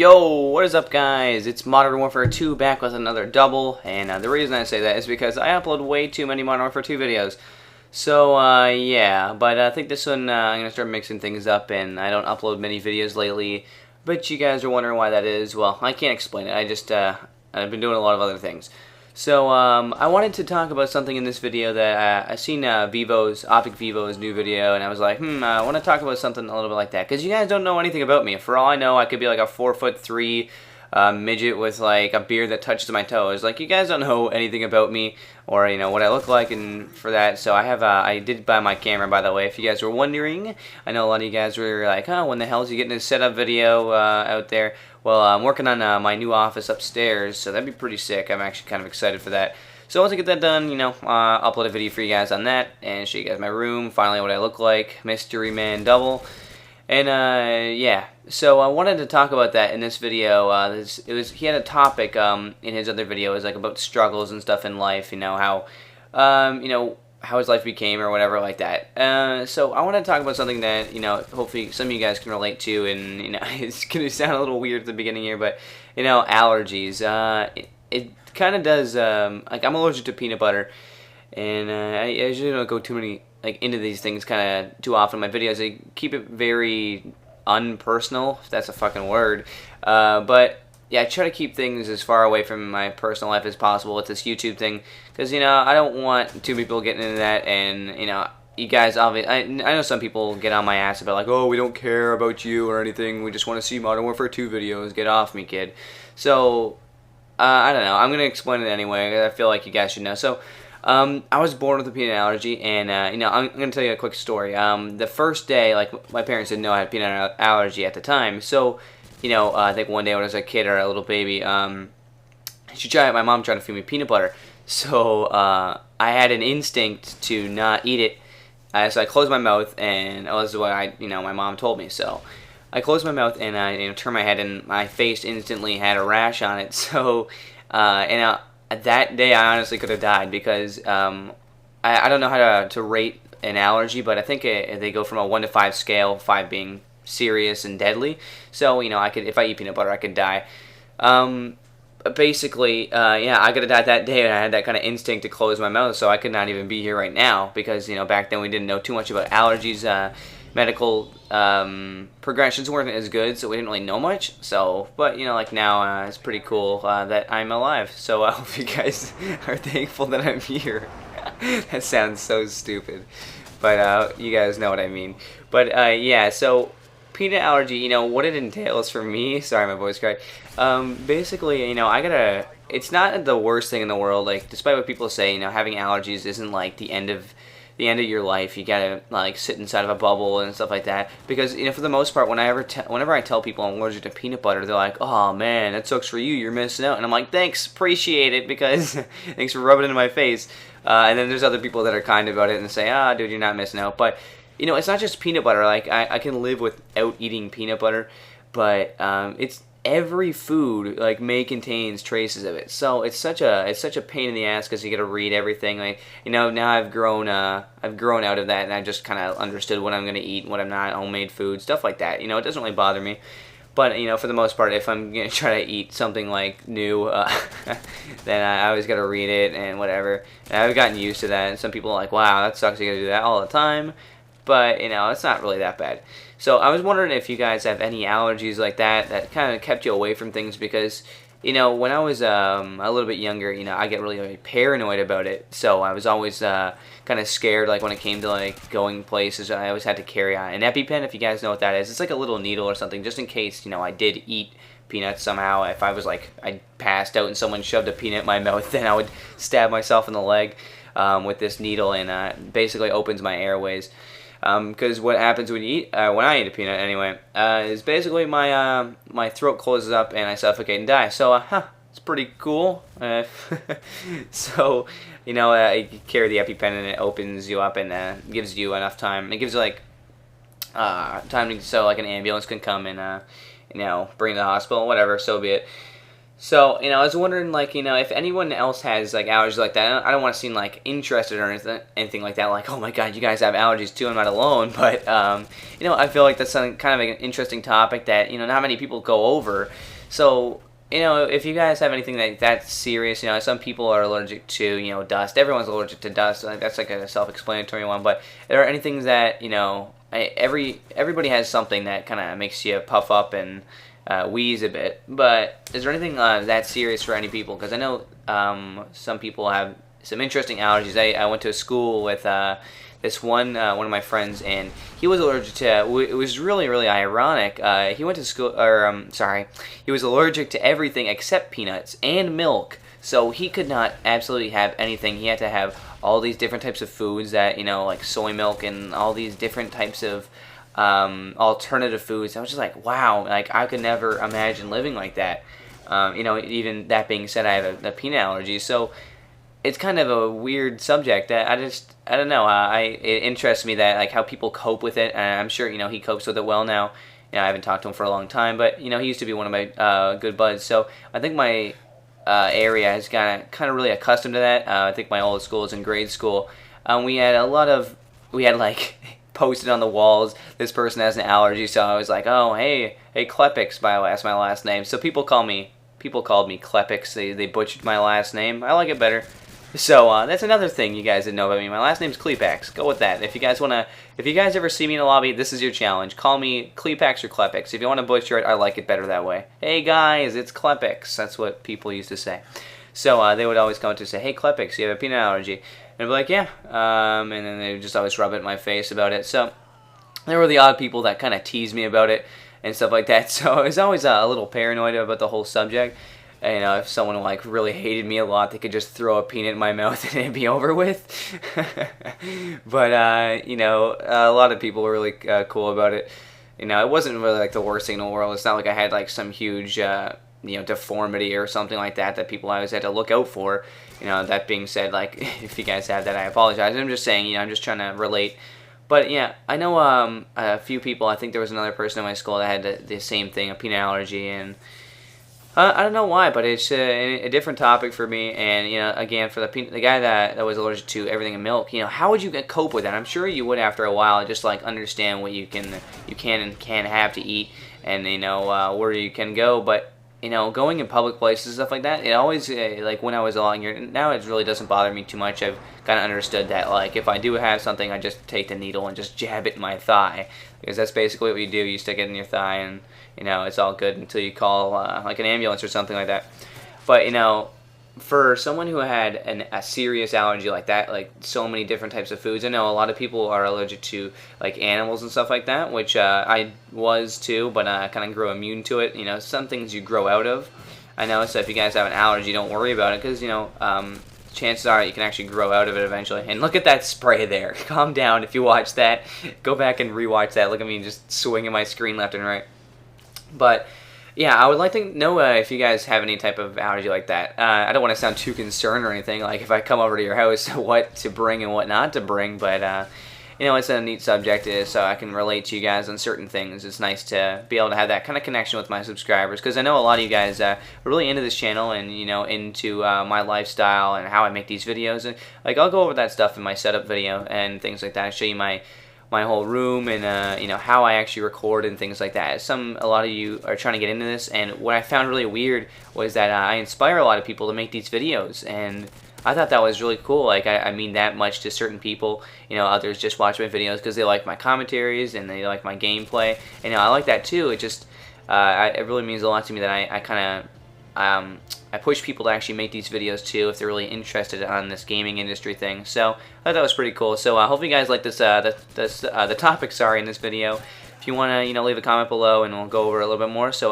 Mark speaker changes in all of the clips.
Speaker 1: Yo, what is up guys? It's Modern Warfare 2 back with another double, and the reason I say that is because I upload way too many Modern Warfare 2 videos. So, yeah, but I think this one, I'm going to start mixing things up, and I don't upload many videos lately, but you guys are wondering why that is. Well, I can't explain it. I've been doing a lot of other things. So, I wanted to talk about something in this video that I seen Vivos, OpTic Vivos' new video, and I was like, I want to talk about something a little bit like that, because you guys don't know anything about me. For all I know, I could be like a 4'3" midget with like a beard that touches my toes. Like, you guys don't know anything about me, or you know what I look like, and for that, so I did buy my camera, by the way, if you guys were wondering. I know a lot of you guys were like, oh, when the hell is he getting his setup video out there? Well, I'm working on my new office upstairs, so that'd be pretty sick. I'm actually kind of excited for that. So once I get that done, you know, upload a video for you guys on that, and show you guys my room, finally what I look like, Mystery Man Double. And, yeah, so I wanted to talk about that in this video. He had a topic in his other video, it was like about struggles and stuff in life, you know, how his life became or whatever like that. So I want to talk about something that, you know, hopefully some of you guys can relate to, and, you know, it's going to sound a little weird at the beginning here, but, you know, allergies. It kind of does, like, I'm allergic to peanut butter, and I usually don't go too many, like, into these things kind of too often in my videos. I keep it very unpersonal, if that's a fucking word, but yeah, I try to keep things as far away from my personal life as possible with this YouTube thing, because, you know, I don't want two people getting into that, and, you know, you guys, obviously, I know some people get on my ass about, like, oh, we don't care about you or anything, we just want to see Modern Warfare 2 videos, get off me, kid. So, I don't know, I'm going to explain it anyway, I feel like you guys should know. So, I was born with a peanut allergy, and, you know, I'm going to tell you a quick story. The first day, like, my parents didn't know I had peanut allergy at the time, so, you know, I think one day when I was a kid or a little baby, my mom tried to feed me peanut butter. So I had an instinct to not eat it. So I closed my mouth, and that was what my mom told me. So I closed my mouth, and I turned my head, and my face instantly had a rash on it. So that day I honestly could have died, because I don't know how to rate an allergy, but I think they go from a 1 to 5 scale, 5 being serious and deadly. So, you know, if I eat peanut butter, I could die. Basically, yeah, I could have died that day, and I had that kind of instinct to close my mouth, so I could not even be here right now, because, you know, back then we didn't know too much about allergies. Medical progressions weren't as good, so we didn't really know much. So, but, you know, like now, it's pretty cool that I'm alive. So I hope you guys are thankful that I'm here. That sounds so stupid, but you guys know what I mean. But yeah, so peanut allergy, you know, what it entails for me, sorry my voice cracked, basically, you know, it's not the worst thing in the world. Like, despite what people say, you know, having allergies isn't like the end of your life. You gotta, like, sit inside of a bubble and stuff like that, because, you know, for the most part, whenever I tell people I'm allergic to peanut butter, they're like, oh man, that sucks for you, you're missing out. And I'm like, thanks, appreciate it, because thanks for rubbing it in my face. And then there's other people that are kind about it and say, ah, dude, you're not missing out. But, you know, it's not just peanut butter. Like, I can live without eating peanut butter, but it's every food, like, contains traces of it. So it's such a pain in the ass, because you got to read everything. Like, you know, now I've grown out of that, and I just kind of understood what I'm gonna eat, what I'm not, homemade food, stuff like that. You know, it doesn't really bother me. But, you know, for the most part, if I'm gonna try to eat something like new, then I always gotta read it and whatever. And I've gotten used to that. And some people are like, wow, that sucks, you gotta do that all the time. But, you know, it's not really that bad. So I was wondering if you guys have any allergies like that kind of kept you away from things, because, you know, when I was a little bit younger, you know, I get really paranoid about it. So I was always kind of scared, like, when it came to, like, going places. I always had to carry on an EpiPen, if you guys know what that is. It's like a little needle or something, just in case, you know, I did eat peanuts somehow. If I was, like, I passed out and someone shoved a peanut in my mouth, then I would stab myself in the leg with this needle, and basically opens my airways. Because what happens when I eat a peanut anyway, is basically my throat closes up and I suffocate and die. So, it's pretty cool. So, you know, you carry the EpiPen, and it opens you up and gives you enough time. It gives you, like, time so, like, an ambulance can come and, you know, bring you to the hospital, whatever, so be it. So, I was wondering, like, if anyone else has, like, allergies like that. I don't want to seem, like, interested or anything like that. Like, oh my god, you guys have allergies too, I'm not alone. But, I feel like that's kind of an interesting topic that, not many people go over. So, if you guys have anything that's serious, some people are allergic to, dust. Everyone's allergic to dust. That's, like, a self-explanatory one. But there are any things that, everybody has something that kind of makes you puff up and wheeze a bit. But is there anything that serious for any people? Because I know some people have some interesting allergies. I went to a school with this one of my friends, and he was allergic to. It was really, really ironic. He went to school, he was allergic to everything except peanuts and milk. So he could not absolutely have anything. He had to have all these different types of foods that, like soy milk and all these different types of alternative foods. I was just like, wow, like I could never imagine living like that. Even that being said, I have a peanut allergy, so it's kind of a weird subject that I don't know. It interests me that, like, how people cope with it, and I'm sure, he copes with it well now. I haven't talked to him for a long time, but, he used to be one of my good buds, so I think my area has gotten kind of really accustomed to that. I think my old school was in grade school. We had like posted on the walls, this person has an allergy, so I was like, oh, hey Klepix, that's my last name. So people called me Klepix. They butchered my last name. I like it better. So that's another thing you guys didn't know about me. My last name's Kleepax. Go with that. If you guys ever see me in a lobby, this is your challenge. Call me Kleepax or Klepix. If you want to butcher it, I like it better that way. Hey guys, it's Klepix. That's what people used to say. So they would always come to say, hey Klepix, you have a peanut allergy. And I'd be like, yeah. And then they would just always rub it in my face about it. So there were the odd people that kind of teased me about it and stuff like that. So I was always a little paranoid about the whole subject. If someone like really hated me a lot, they could just throw a peanut in my mouth and it'd be over with. But a lot of people were really cool about it. It wasn't really like the worst thing in the world. It's not like I had like some huge deformity or something like that people always had to look out for. That being said, like, if you guys have that, I apologize. I'm just saying, I'm just trying to relate. But yeah, I know a few people. I think there was another person in my school that had the same thing, a peanut allergy, and I don't know why, but it's a different topic for me. And again, for the guy that was allergic to everything in milk, how would you cope with that? I'm sure you would after a while, just like understand what you can and can't have to eat, and where you can go. But going in public places and stuff like that, it always like when I was a lot younger. Now it really doesn't bother me too much. I've kind of understood that, like, if I do have something, I just take the needle and just jab it in my thigh, because that's basically what you do. You stick it in your thigh, and it's all good until you call like an ambulance or something like that. But for someone who had a serious allergy like that, like so many different types of foods, I know a lot of people are allergic to like animals and stuff like that, which I was too, but I kind of grew immune to it. Some things you grow out of. I know, so if you guys have an allergy, don't worry about it, because chances are you can actually grow out of it eventually. And look at that spray there. Calm down if you watch that. Go back and rewatch that. Look at me just swinging my screen left and right. But yeah, I would like to know if you guys have any type of allergy like that. I don't want to sound too concerned or anything, like if I come over to your house, what to bring and what not to bring, but it's a neat subject, so I can relate to you guys on certain things. It's nice to be able to have that kind of connection with my subscribers, because I know a lot of you guys are really into this channel and, into my lifestyle and how I make these videos. And like, I'll go over that stuff in my setup video and things like that. I show you my whole room and how I actually record and things like that. A lot of you are trying to get into this, and what I found really weird was that I inspire a lot of people to make these videos, and I thought that was really cool. Like, I mean that much to certain people. Others just watch my videos because they like my commentaries and they like my gameplay, and I like that too. It just it really means a lot to me that I kind of I push people to actually make these videos too if they're really interested on this gaming industry thing. So I thought that was pretty cool. So hopefully you guys like this the topic in this video. If you want to leave a comment below and we'll go over a little bit more. So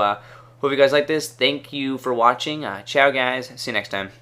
Speaker 1: hope you guys like this. Thank you for watching. Ciao guys. See you next time.